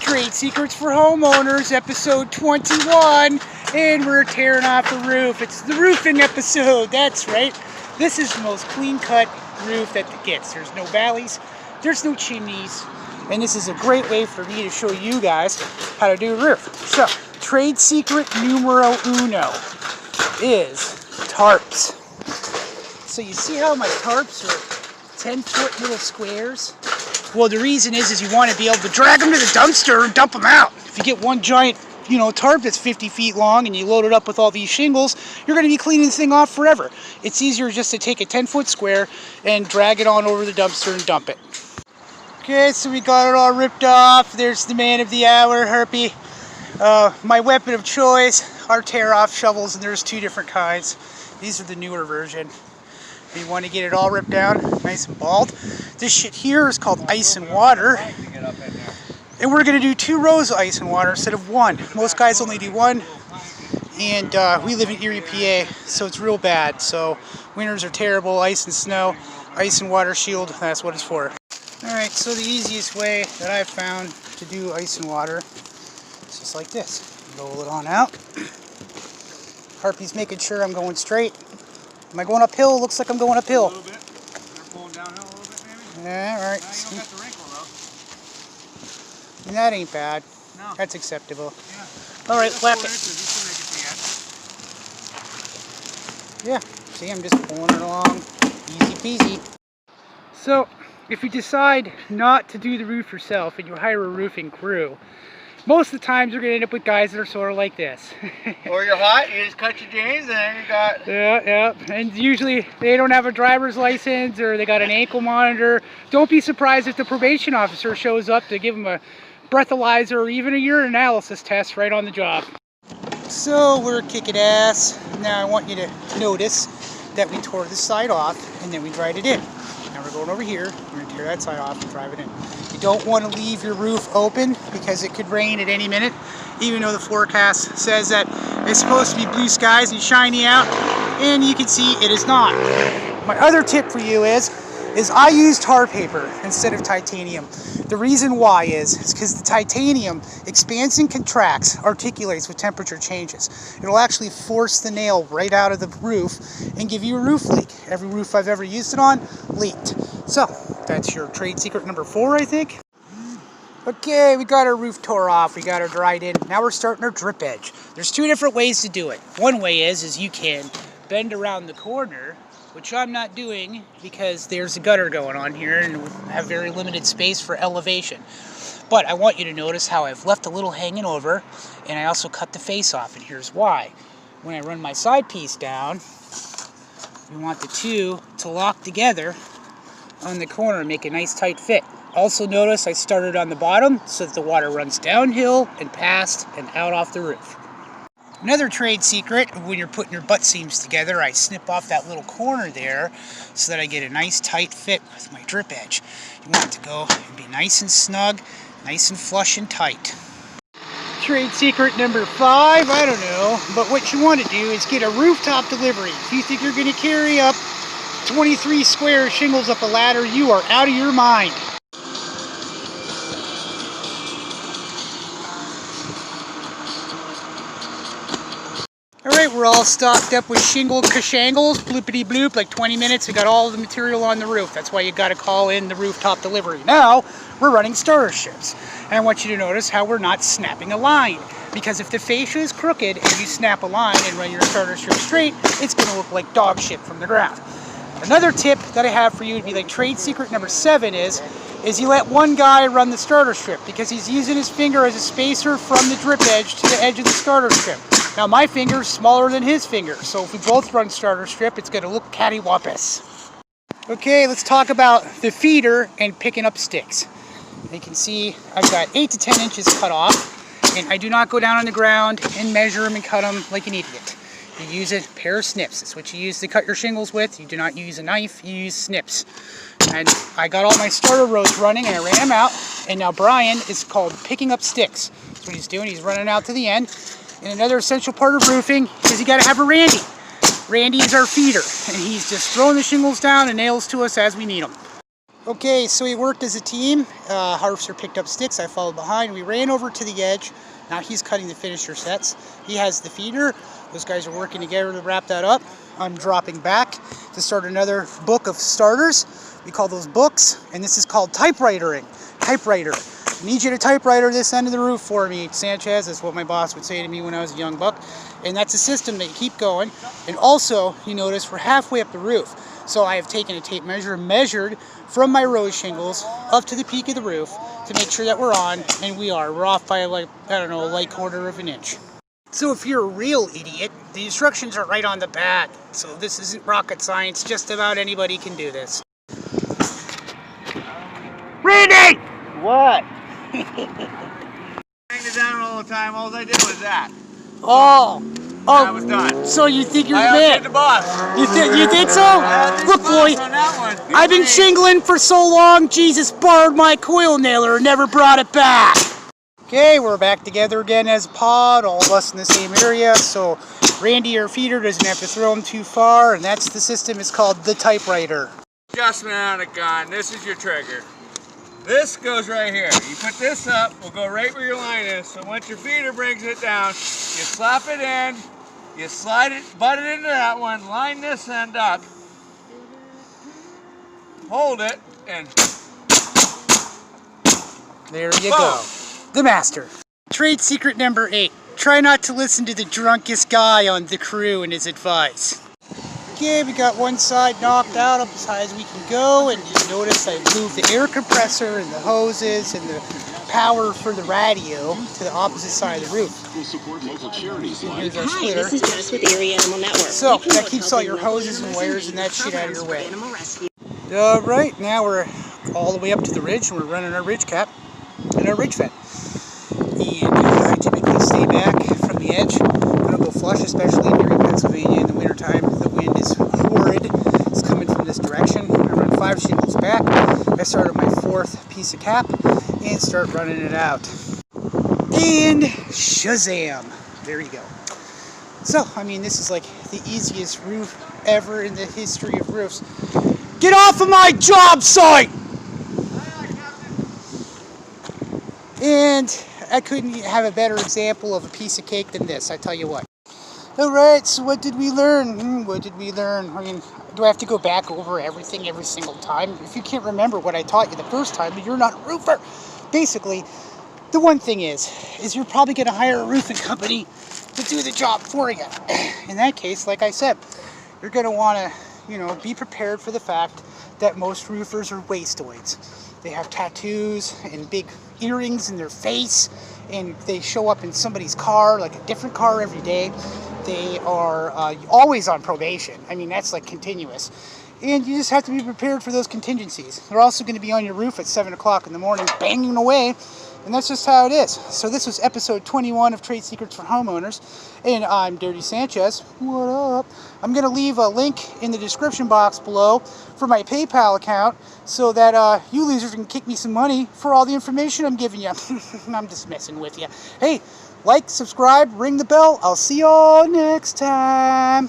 Trade Secrets for Homeowners, episode 21, and we're tearing off the roof. It's the roofing episode, that's right. This is the most clean-cut roof that it gets. There's no valleys, there's no chimneys, and this is a great way for me to show you guys how to do a roof. So, trade secret numero uno is tarps. So you see how my tarps are 10-foot little squares? Well, the reason is you want to be able to drag them to the dumpster and dump them out. If you get one giant, tarp that's 50 feet long and you load it up with all these shingles, you're going to be cleaning this thing off forever. It's easier just to take a 10-foot square and drag it on over the dumpster and dump it. Okay, so we got it all ripped off. There's the man of the hour, Herpy. My weapon of choice are tear-off shovels, and there's two different kinds. These are the newer version. You want to get it all ripped down, nice and bald. This shit here is called ice and water. And we're going to do 2 rows of ice and water instead of 1. Most guys only do 1. And we live in Erie, PA, so it's real bad. So winters are terrible, ice and snow. Ice and water shield, that's what it's for. Alright, so the easiest way that I've found to do ice and water is just like this. Roll it on out. Harpy's making sure I'm going straight. Am I going uphill? Looks like I'm going uphill. A little bit. They're pulling downhill a little bit, maybe? Yeah, alright. You don't got the wrinkle, though. And that ain't bad. No. That's acceptable. Yeah. Alright, flap it. Yeah, see, I'm just pulling it along. Easy peasy. So, if you decide not to do the roof yourself and you hire a roofing crew, most of the times you're going to end up with guys that are sort of like this. Or you're hot, you just cut your jeans and then you got... Yeah. And usually they don't have a driver's license or they got an ankle monitor. Don't be surprised if the probation officer shows up to give them a breathalyzer or even a urine analysis test right on the job. So we're kicking ass. Now I want you to notice that we tore this side off and then we dried it in. Now we're going over here, we're going to tear that side off and drive it in. You don't want to leave your roof open because it could rain at any minute, even though the forecast says that it's supposed to be blue skies and shiny out, and you can see it is not. My other tip for you is I use tar paper instead of titanium. The reason why is because the titanium expands and contracts, articulates with temperature changes. It'll actually force the nail right out of the roof and give you a roof leak. Every roof I've ever used it on leaked. So that's your trade secret number 4, I think. Okay, we got our roof tore off, we got her dried in. Now we're starting our drip edge. There's 2 different ways to do it. One way is you can bend around the corner, which I'm not doing because there's a gutter going on here and we have very limited space for elevation. But I want you to notice how I've left a little hanging over, and I also cut the face off, and here's why. When I run my side piece down, we want the 2 to lock together on the corner and make a nice tight fit. Also notice I started on the bottom so that the water runs downhill and past and out off the roof. Another trade secret, when you're putting your butt seams together, I snip off that little corner there so that I get a nice tight fit with my drip edge. You want it to go and be nice and snug, nice and flush and tight. Trade secret number 5, I don't know, but what you want to do is get a rooftop delivery. If you think you're going to carry up 23 square shingles up a ladder, you are out of your mind. Alright, we're all stocked up with shingle kashangles, bloopity bloop, like 20 minutes, we got all the material on the roof. That's why you got to call in the rooftop delivery. Now, we're running starter strips. And I want you to notice how we're not snapping a line. Because if the fascia is crooked and you snap a line and run your starter strip straight, it's going to look like dog shit from the ground. Another tip that I have for you would be like trade secret number 7 is you let one guy run the starter strip because he's using his finger as a spacer from the drip edge to the edge of the starter strip. Now my finger's smaller than his finger, so if we both run starter strip, it's going to look cattywampus. Okay, let's talk about the feeder and picking up sticks. You can see I've got 8 to 10 inches cut off, and I do not go down on the ground and measure them and cut them like an idiot. You use a pair of snips. That's what you use to cut your shingles with. You do not use a knife, you use snips. And I got all my starter rows running and I ran them out, and now Brian is called picking up sticks. That's what he's doing, he's running out to the end. And another essential part of roofing is you got to have a Randy. Randy is our feeder, and he's just throwing the shingles down and nails to us as we need them. Okay, so we worked as a team. Harvester picked up sticks, I followed behind. We ran over to the edge. Now he's cutting the finisher sets. He has the feeder. Those guys are working together to wrap that up. I'm dropping back to start another book of starters. We call those books, and this is called typewritering. Typewriter. I need you to typewriter this end of the roof for me, Sanchez. That's what my boss would say to me when I was a young buck. And that's a system that you keep going. And also, you notice we're halfway up the roof. So I have taken a tape measure and measured from my rose shingles up to the peak of the roof to make sure that we're on, and we are. We're off by, like, I don't know, a light quarter of an inch. So if you're a real idiot, the instructions are right on the back. So this isn't rocket science. Just about anybody can do this. Randy! What? Hang it down all the time. All I did was that. Oh. I was done. So you think you're the I man? outdid the boss. You think so? I outdid Look, the boss boy, on that one. I've been shingling for so long, Jesus borrowed my coil nailer and never brought it back. Okay, we're back together again as a pod, all of us in the same area, so Randy, our feeder, doesn't have to throw him too far, and that's the system. It's called the typewriter. Adjustment on a gun. This is your trigger. This goes right here. You put this up, will go right where your line is. So once your feeder brings it down, you slap it in, you slide it, butt it into that one, line this end up, hold it, and There you boom. go. The master. Trade secret number 8. Try not to listen to the drunkest guy on the crew and his advice. Okay, we got one side knocked out up as high as we can go, and you notice I moved the air compressor and the hoses and the power for the radio to the opposite side of the roof. Will support local charities And like here's our Hi, splitter. this is Jess with Erie Animal Network. So, You can that look keeps all helping your local hoses and businesses wires and that shit out of your programs way. for animal rescue. Alright, now we're all the way up to the ridge, and we're running our ridge cap and our ridge vent. And I typically stay back from the edge. I'm going to go flush, especially in Erie, Pennsylvania in the wintertime. The wind is horrid. It's coming from this direction. I run 5 shingles back. I start at my 4th piece of cap and start running it out. And shazam! There you go. So, I mean, this is like the easiest roof ever in the history of roofs. Get off of my job site! And I couldn't have a better example of a piece of cake than this, I tell you what. Alright, so what did we learn? What did we learn? I mean, do I have to go back over everything every single time? If you can't remember what I taught you the first time, then you're not a roofer. Basically, the one thing is you're probably going to hire a roofing company to do the job for you. In that case, like I said, you're going to want to, be prepared for the fact that most roofers are wastoids. They have tattoos and big earrings in their face, and they show up in somebody's car, like a different car every day. They are always on probation. I mean, that's like continuous. And you just have to be prepared for those contingencies. They're also going to be on your roof at 7 o'clock in the morning, banging away. And that's just how it is. So this was episode 21 of Trade Secrets for Homeowners. And I'm Dirty Sanchez. What up? I'm going to leave a link in the description box below for my PayPal account so that you losers can kick me some money for all the information I'm giving you. I'm just messing with you. Hey, like, subscribe, ring the bell. I'll see y'all next time.